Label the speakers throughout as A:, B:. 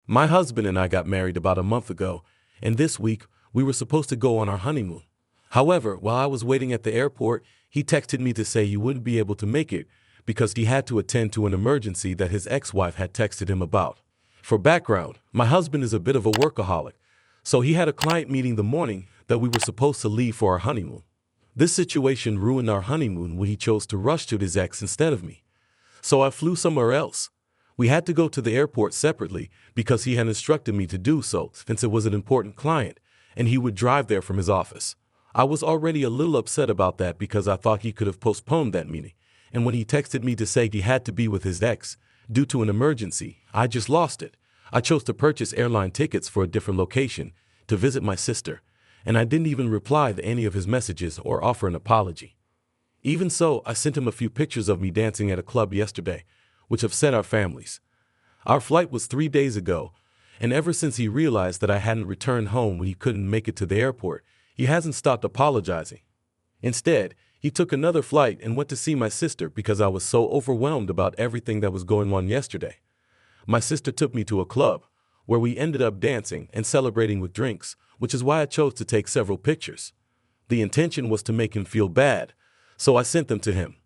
A: My husband and I got married about a month ago, and this week we were supposed to go on our honeymoon. However, while I was waiting at the airport, he texted me to say he wouldn't be able to make it because he had to attend to an emergency that his ex-wife had texted him about. For background, my husband is a bit of a workaholic, so he had a client meeting the morning that we were supposed to leave for our honeymoon. This situation ruined our honeymoon when he chose to rush to his ex instead of me. So I flew somewhere else. We had to go to the airport separately because he had instructed me to do so since it was an important client and he would drive there from his office. I was already a little upset about that because I thought he could have postponed that meeting, and when he texted me to say he had to be with his ex due to an emergency, I just lost it. I chose to purchase airline tickets for a different location to visit my sister, and I didn't even reply to any of his messages or offer an apology. Even so, I sent him a few pictures of me dancing at a club yesterday, which upset our families. Our flight was 3 days ago, and ever since he realized that I hadn't returned home when he couldn't make it to the airport, he hasn't stopped apologizing. Instead, he took another flight and went to see my sister because I was so overwhelmed about everything that was going on yesterday. My sister took me to a club, where we ended up dancing and celebrating with drinks, which is why I chose to take several pictures. The intention was to make him feel bad, so I sent them to him.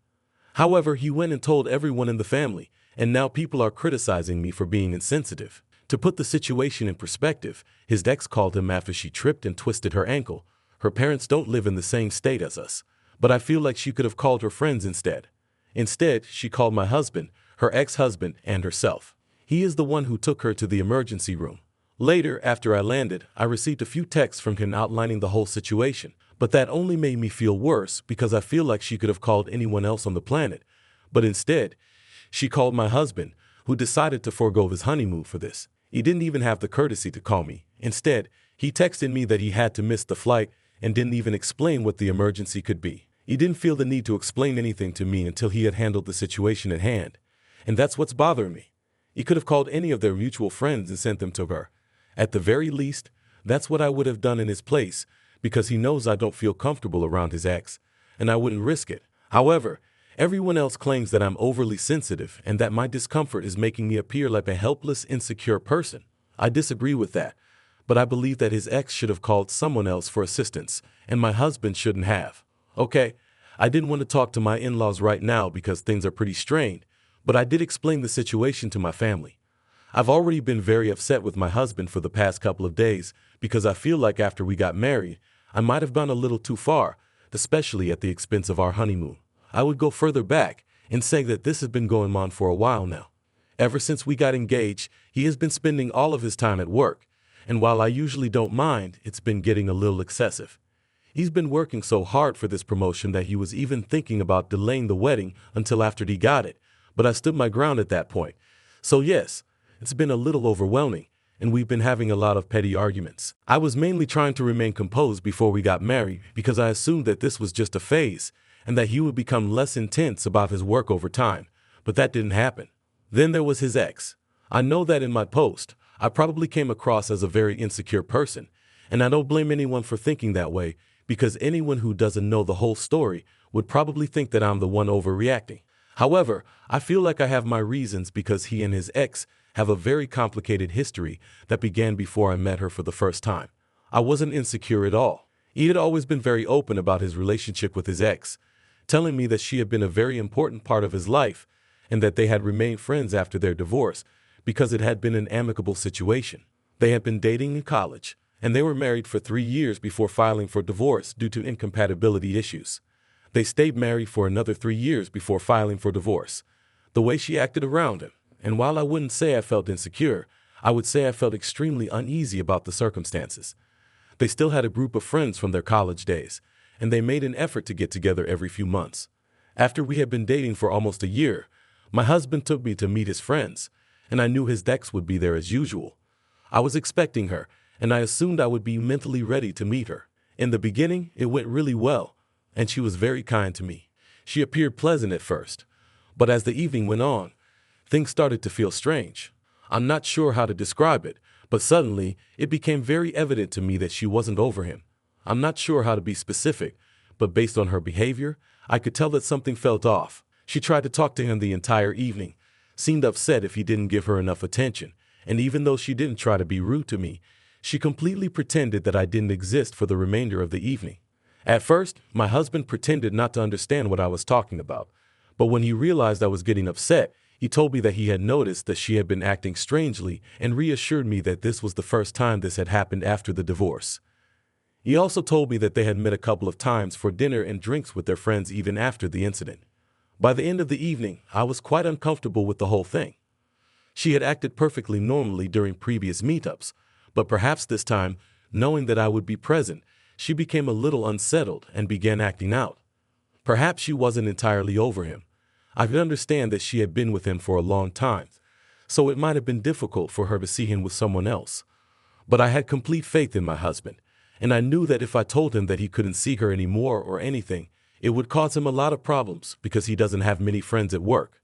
A: However, he went and told everyone in the family, and now people are criticizing me for being insensitive. To put the situation in perspective, his ex called him after she tripped and twisted her ankle. Her parents don't live in the same state as us, but I feel like she could have called her friends instead. Instead, she called my husband, her ex-husband, and herself. He is the one who took her to the emergency room. Later, after I landed, I received a few texts from him outlining the whole situation, but that only made me feel worse because I feel like she could have called anyone else on the planet. But instead, she called my husband, who decided to forego his honeymoon for this. He didn't even have the courtesy to call me. Instead, he texted me that he had to miss the flight and didn't even explain what the emergency could be. He didn't feel the need to explain anything to me until he had handled the situation at hand. And that's what's bothering me. He could have called any of their mutual friends and sent them to her. At the very least, that's what I would have done in his place, because he knows I don't feel comfortable around his ex, and I wouldn't risk it. However, everyone else claims that I'm overly sensitive and that my discomfort is making me appear like a helpless, insecure person. I disagree with that, but I believe that his ex should have called someone else for assistance, and my husband shouldn't have. Okay, I didn't want to talk to my in-laws right now because things are pretty strained, but I did explain the situation to my family. I've already been very upset with my husband for the past couple of days because I feel like after we got married, I might have gone a little too far, especially at the expense of our honeymoon. I would go further back and say that this has been going on for a while now. Ever since we got engaged, he has been spending all of his time at work, and while I usually don't mind, it's been getting a little excessive. He's been working so hard for this promotion that he was even thinking about delaying the wedding until after he got it, but I stood my ground at that point. So yes, it's been a little overwhelming, and we've been having a lot of petty arguments. I was mainly trying to remain composed before we got married because I assumed that this was just a phase and that he would become less intense about his work over time, but that didn't happen. Then there was his ex. I know that in my post, I probably came across as a very insecure person, and I don't blame anyone for thinking that way because anyone who doesn't know the whole story would probably think that I'm the one overreacting. However, I feel like I have my reasons because he and his ex have a very complicated history that began before I met her for the first time. I wasn't insecure at all. He had always been very open about his relationship with his ex, telling me that she had been a very important part of his life and that they had remained friends after their divorce because it had been an amicable situation. They had been dating in college, and they were married for 3 years before filing for divorce due to incompatibility issues. They stayed married for another 3 years before filing for divorce. The way she acted around him, and while I wouldn't say I felt insecure, I would say I felt extremely uneasy about the circumstances. They still had a group of friends from their college days, and they made an effort to get together every few months. After we had been dating for almost a year, my husband took me to meet his friends, and I knew his ex would be there as usual. I was expecting her, and I assumed I would be mentally ready to meet her. In the beginning, it went really well, and she was very kind to me. She appeared pleasant at first, but as the evening went on, things started to feel strange. I'm not sure how to describe it, but suddenly it became very evident to me that she wasn't over him. I'm not sure how to be specific, but based on her behavior, I could tell that something felt off. She tried to talk to him the entire evening, seemed upset if he didn't give her enough attention, and even though she didn't try to be rude to me, she completely pretended that I didn't exist for the remainder of the evening. At first, my husband pretended not to understand what I was talking about, but when he realized I was getting upset, he told me that he had noticed that she had been acting strangely and reassured me that this was the first time this had happened after the divorce. He also told me that they had met a couple of times for dinner and drinks with their friends even after the incident. By the end of the evening, I was quite uncomfortable with the whole thing. She had acted perfectly normally during previous meetups, but perhaps this time, knowing that I would be present, she became a little unsettled and began acting out. Perhaps she wasn't entirely over him. I could understand that she had been with him for a long time, so it might have been difficult for her to see him with someone else. But I had complete faith in my husband, and I knew that if I told him that he couldn't see her anymore or anything, it would cause him a lot of problems because he doesn't have many friends at work.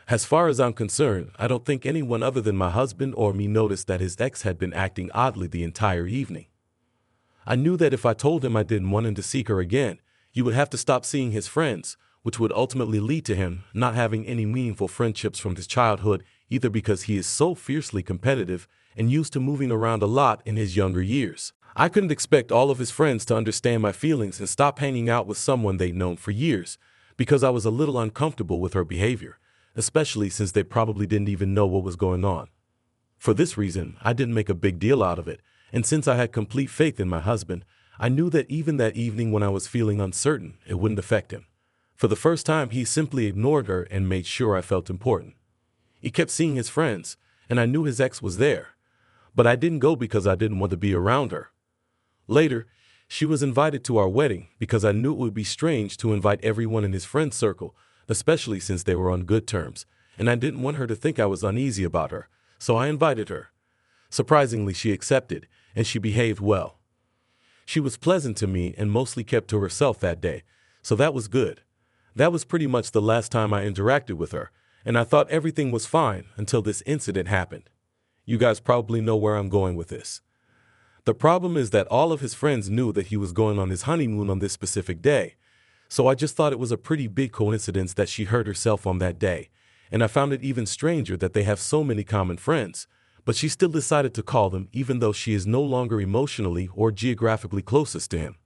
A: As far as I'm concerned, I don't think anyone other than my husband or me noticed that his ex had been acting oddly the entire evening. I knew that if I told him I didn't want him to see her again, he would have to stop seeing his friends, which would ultimately lead to him not having any meaningful friendships from his childhood, either because he is so fiercely competitive and used to moving around a lot in his younger years. I couldn't expect all of his friends to understand my feelings and stop hanging out with someone they'd known for years, because I was a little uncomfortable with her behavior, especially since they probably didn't even know what was going on. For this reason, I didn't make a big deal out of it, and since I had complete faith in my husband, I knew that even that evening when I was feeling uncertain, it wouldn't affect him. For the first time, he simply ignored her and made sure I felt important. He kept seeing his friends, and I knew his ex was there, but I didn't go because I didn't want to be around her. Later, she was invited to our wedding because I knew it would be strange to invite everyone in his friend circle, especially since they were on good terms, and I didn't want her to think I was uneasy about her, so I invited her. Surprisingly, she accepted, and she behaved well. She was pleasant to me and mostly kept to herself that day, so that was good. That was pretty much the last time I interacted with her, and I thought everything was fine until this incident happened. You guys probably know where I'm going with this. The problem is that all of his friends knew that he was going on his honeymoon on this specific day, so I just thought it was a pretty big coincidence that she hurt herself on that day, and I found it even stranger that they have so many common friends, but she still decided to call them even though she is no longer emotionally or geographically closest to him.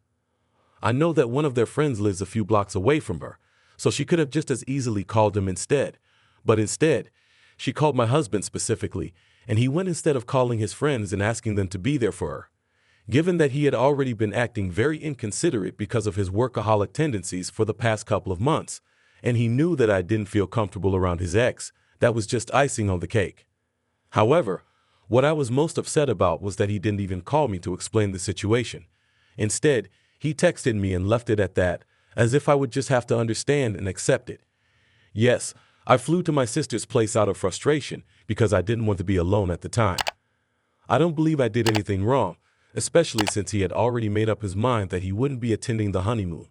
A: I know that one of their friends lives a few blocks away from her, so she could have just as easily called him instead. But instead, she called my husband specifically, and he went instead of calling his friends and asking them to be there for her. Given that he had already been acting very inconsiderate because of his workaholic tendencies for the past couple of months, and he knew that I didn't feel comfortable around his ex, that was just icing on the cake. However, what I was most upset about was that he didn't even call me to explain the situation. Instead, he texted me and left it at that, as if I would just have to understand and accept it. Yes, I flew to my sister's place out of frustration because I didn't want to be alone at the time. I don't believe I did anything wrong, especially since he had already made up his mind that he wouldn't be attending the honeymoon.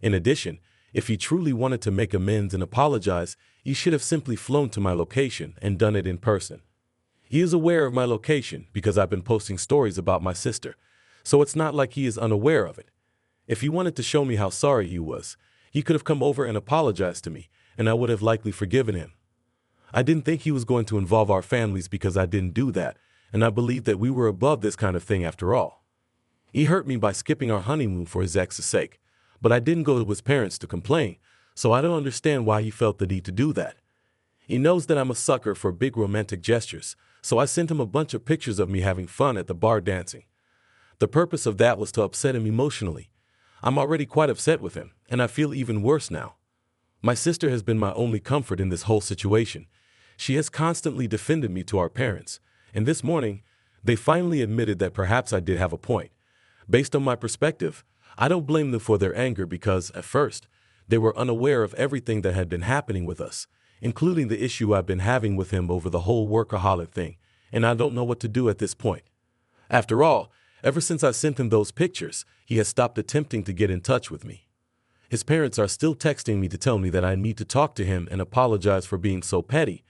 A: In addition, if he truly wanted to make amends and apologize, he should have simply flown to my location and done it in person. He is aware of my location because I've been posting stories about my sister, so it's not like he is unaware of it. If he wanted to show me how sorry he was, he could have come over and apologized to me, and I would have likely forgiven him. I didn't think he was going to involve our families because I didn't do that, and I believed that we were above this kind of thing after all. He hurt me by skipping our honeymoon for his ex's sake, but I didn't go to his parents to complain, so I don't understand why he felt the need to do that. He knows that I'm a sucker for big romantic gestures, so I sent him a bunch of pictures of me having fun at the bar dancing. The purpose of that was to upset him emotionally. I'm already quite upset with him, and I feel even worse now. My sister has been my only comfort in this whole situation. She has constantly defended me to our parents, and this morning, they finally admitted that perhaps I did have a point. Based on my perspective, I don't blame them for their anger because, at first, they were unaware of everything that had been happening with us, including the issue I've been having with him over the whole workaholic thing, and I don't know what to do at this point. After all, ever since I sent him those pictures, he has stopped attempting to get in touch with me. His parents are still texting me to tell me that I need to talk to him and apologize for being so petty,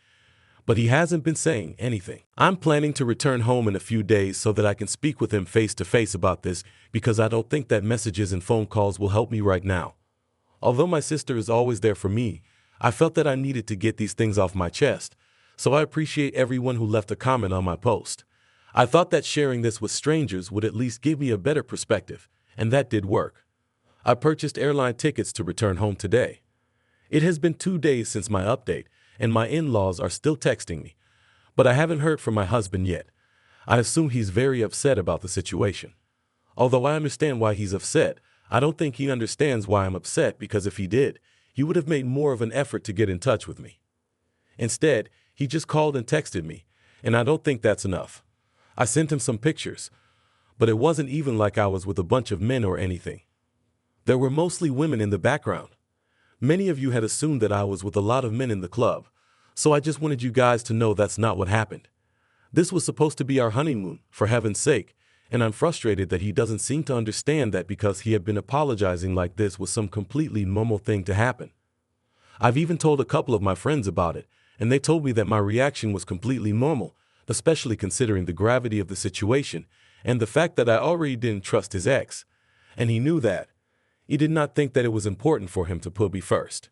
A: but he hasn't been saying anything. I'm planning to return home in a few days so that I can speak with him face to face about this because I don't think that messages and phone calls will help me right now. Although my sister is always there for me, I felt that I needed to get these things off my chest, so I appreciate everyone who left a comment on my post. I thought that sharing this with strangers would at least give me a better perspective, and that did work. I purchased airline tickets to return home today. It has been 2 days since my update, and my in-laws are still texting me, but I haven't heard from my husband yet. I assume he's very upset about the situation. Although I understand why he's upset, I don't think he understands why I'm upset, because if he did, he would have made more of an effort to get in touch with me. Instead, he just called and texted me, and I don't think that's enough. I sent him some pictures, but it wasn't even like I was with a bunch of men or anything. There were mostly women in the background. Many of you had assumed that I was with a lot of men in the club, so I just wanted you guys to know that's not what happened. This was supposed to be our honeymoon, for heaven's sake, and I'm frustrated that he doesn't seem to understand that because he had been apologizing like this was some completely normal thing to happen. I've even told a couple of my friends about it, and they told me that my reaction was completely normal, especially considering the gravity of the situation and the fact that I already didn't trust his ex, and he knew that. He did not think that it was important for him to put me first.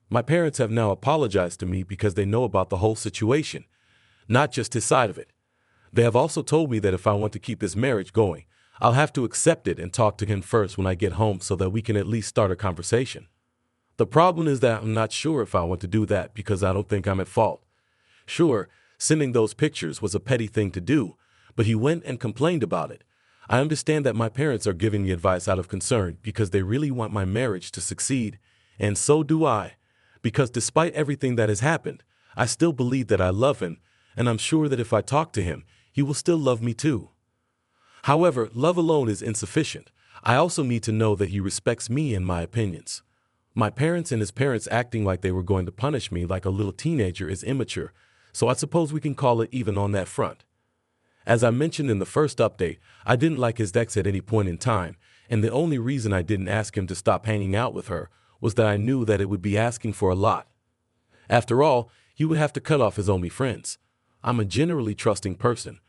A: My parents have now apologized to me because they know about the whole situation, not just his side of it. They have also told me that if I want to keep this marriage going, I'll have to accept it and talk to him first when I get home so that we can at least start a conversation. The problem is that I'm not sure if I want to do that because I don't think I'm at fault. Sure, sending those pictures was a petty thing to do, but he went and complained about it. I understand that my parents are giving me advice out of concern because they really want my marriage to succeed, and so do I, because despite everything that has happened, I still believe that I love him, and I'm sure that if I talk to him, he will still love me too. However, love alone is insufficient. I also need to know that he respects me and my opinions. My parents and his parents acting like they were going to punish me like a little teenager is immature, so I suppose we can call it even on that front. As I mentioned in the first update, I didn't like his ex at any point in time, and the only reason I didn't ask him to stop hanging out with her was that I knew that it would be asking for a lot. After all, he would have to cut off his only friends. I'm a generally trusting person,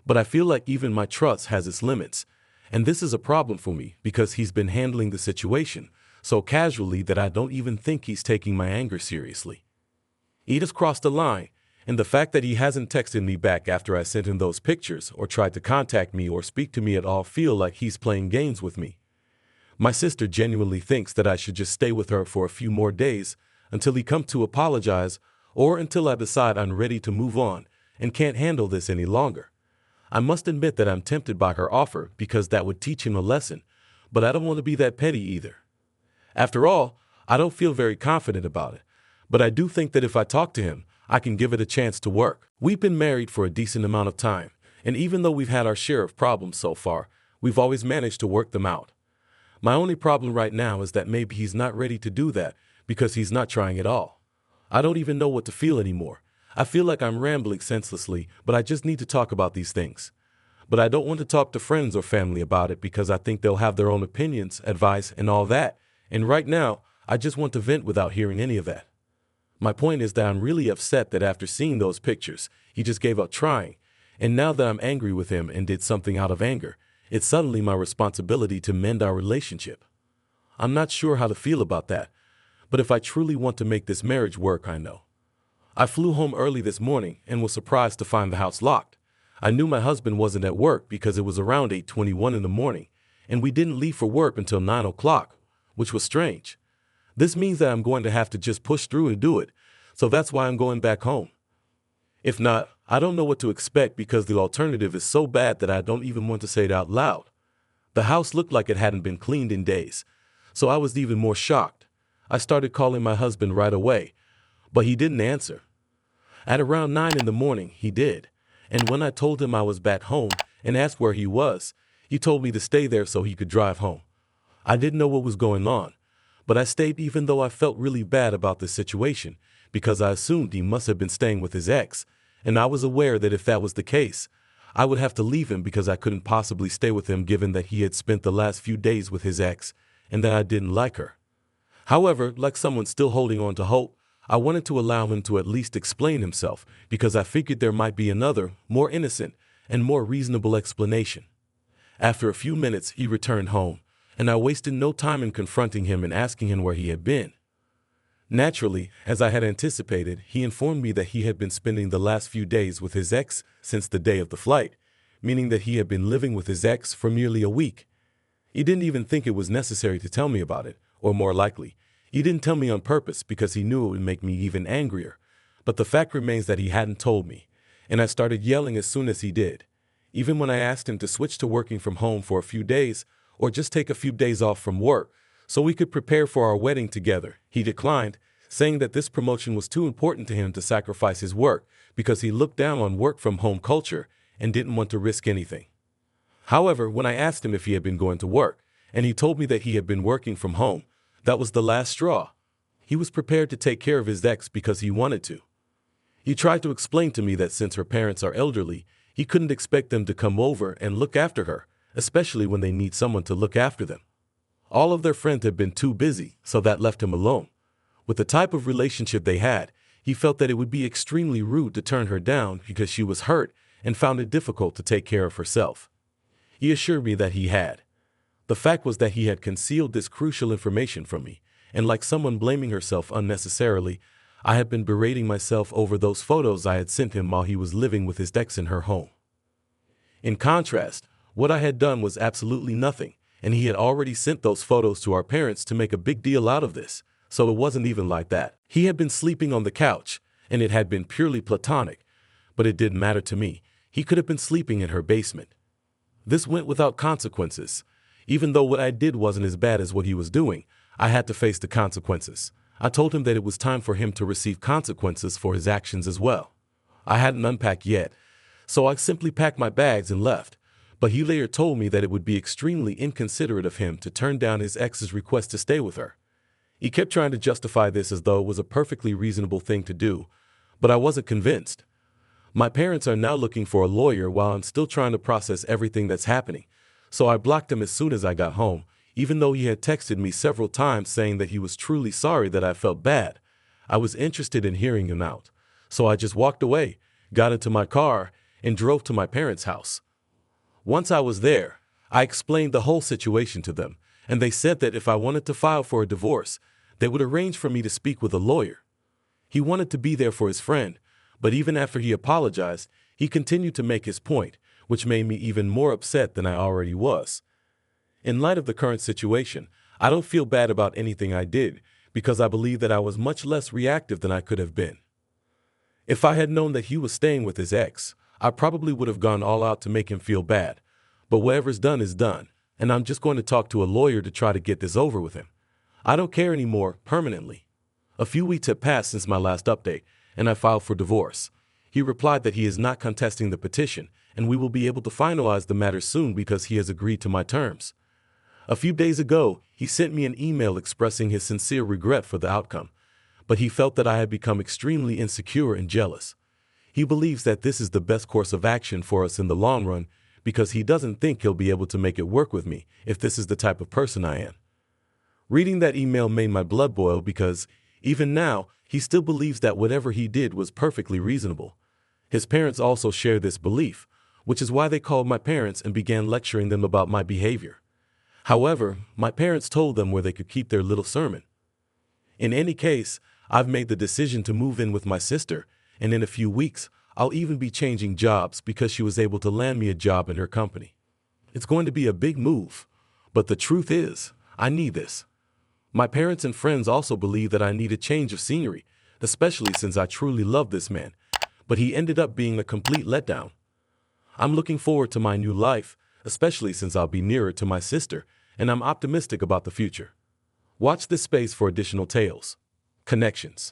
A: but I feel like even my trust has its limits, and this is a problem for me because he's been handling the situation so casually that I don't even think he's taking my anger seriously. He just crossed the line, and the fact that he hasn't texted me back after I sent him those pictures or tried to contact me or speak to me at all feel like he's playing games with me. My sister genuinely thinks that I should just stay with her for a few more days until he comes to apologize or until I decide I'm ready to move on and can't handle this any longer. I must admit that I'm tempted by her offer because that would teach him a lesson, but I don't want to be that petty either. After all, I don't feel very confident about it, but I do think that if I talk to him, I can give it a chance to work. We've been married for a decent amount of time, and even though we've had our share of problems so far, we've always managed to work them out. My only problem right now is that maybe he's not ready to do that because he's not trying at all. I don't even know what to feel anymore. I feel like I'm rambling senselessly, but I just need to talk about these things. But I don't want to talk to friends or family about it because I think they'll have their own opinions, advice, and all that. And right now, I just want to vent without hearing any of that. My point is that I'm really upset that after seeing those pictures, he just gave up trying. And now that I'm angry with him and did something out of anger, it's suddenly my responsibility to mend our relationship. I'm not sure how to feel about that, but if I truly want to make this marriage work, I know. I flew home early this morning and was surprised to find the house locked. I knew my husband wasn't at work because it was around 8:21 in the morning, and we didn't leave for work until 9 o'clock, which was strange. This means that I'm going to have to just push through and do it, so that's why I'm going back home. If not, I don't know what to expect because the alternative is so bad that I don't even want to say it out loud. The house looked like it hadn't been cleaned in days, so I was even more shocked. I started calling my husband right away, but he didn't answer. At around 9 in the morning, he did, and when I told him I was back home and asked where he was, he told me to stay there so he could drive home. I didn't know what was going on, but I stayed even though I felt really bad about the situation because I assumed he must have been staying with his ex, and I was aware that if that was the case, I would have to leave him because I couldn't possibly stay with him given that he had spent the last few days with his ex and that I didn't like her. However, like someone still holding on to hope, I wanted to allow him to at least explain himself because I figured there might be another, more innocent, and more reasonable explanation. After a few minutes, he returned home, and I wasted no time in confronting him and asking him where he had been. Naturally, as I had anticipated, he informed me that he had been spending the last few days with his ex since the day of the flight, meaning that he had been living with his ex for nearly a week. He didn't even think it was necessary to tell me about it, or more likely, he didn't tell me on purpose because he knew it would make me even angrier. But the fact remains that he hadn't told me, and I started yelling as soon as he did. Even when I asked him to switch to working from home for a few days, or just take a few days off from work, so we could prepare for our wedding together, he declined, saying that this promotion was too important to him to sacrifice his work because he looked down on work-from-home culture and didn't want to risk anything. However, when I asked him if he had been going to work, and he told me that he had been working from home, that was the last straw. He was prepared to take care of his ex because he wanted to. He tried to explain to me that since her parents are elderly, he couldn't expect them to come over and look after her, especially when they need someone to look after them. All of their friends had been too busy, so that left him alone. With the type of relationship they had, he felt that it would be extremely rude to turn her down because she was hurt and found it difficult to take care of herself. He assured me that he had. The fact was that he had concealed this crucial information from me, and like someone blaming herself unnecessarily, I had been berating myself over those photos I had sent him while he was living with his ex in her home. In contrast, what I had done was absolutely nothing, and he had already sent those photos to our parents to make a big deal out of this. So it wasn't even like that. He had been sleeping on the couch, and it had been purely platonic, but it didn't matter to me. He could have been sleeping in her basement. This went without consequences. Even though what I did wasn't as bad as what he was doing, I had to face the consequences. I told him that it was time for him to receive consequences for his actions as well. I hadn't unpacked yet, so I simply packed my bags and left, but he later told me that it would be extremely inconsiderate of him to turn down his ex's request to stay with her. He kept trying to justify this as though it was a perfectly reasonable thing to do, but I wasn't convinced. My parents are now looking for a lawyer while I'm still trying to process everything that's happening, so I blocked him as soon as I got home, even though he had texted me several times saying that he was truly sorry that I felt bad. I was interested in hearing him out, so I just walked away, got into my car, and drove to my parents' house. Once I was there, I explained the whole situation to them, and they said that if I wanted to file for a divorce, they would arrange for me to speak with a lawyer. He wanted to be there for his friend, but even after he apologized, he continued to make his point, which made me even more upset than I already was. In light of the current situation, I don't feel bad about anything I did because I believe that I was much less reactive than I could have been. If I had known that he was staying with his ex, I probably would have gone all out to make him feel bad. But whatever's done is done, and I'm just going to talk to a lawyer to try to get this over with him. I don't care anymore permanently. A few weeks have passed since my last update, and I filed for divorce. He replied that he is not contesting the petition, and we will be able to finalize the matter soon because he has agreed to my terms. A few days ago, he sent me an email expressing his sincere regret for the outcome, but he felt that I had become extremely insecure and jealous. He believes that this is the best course of action for us in the long run because he doesn't think he'll be able to make it work with me if this is the type of person I am. Reading that email made my blood boil because, even now, he still believes that whatever he did was perfectly reasonable. His parents also share this belief, which is why they called my parents and began lecturing them about my behavior. However, my parents told them where they could keep their little sermon. In any case, I've made the decision to move in with my sister, and in a few weeks, I'll even be changing jobs because she was able to land me a job in her company. It's going to be a big move, but the truth is, I need this. My parents and friends also believe that I need a change of scenery, especially since I truly love this man, but he ended up being a complete letdown. I'm looking forward to my new life, especially since I'll be nearer to my sister, and I'm optimistic about the future. Watch this space for additional tales. Connections.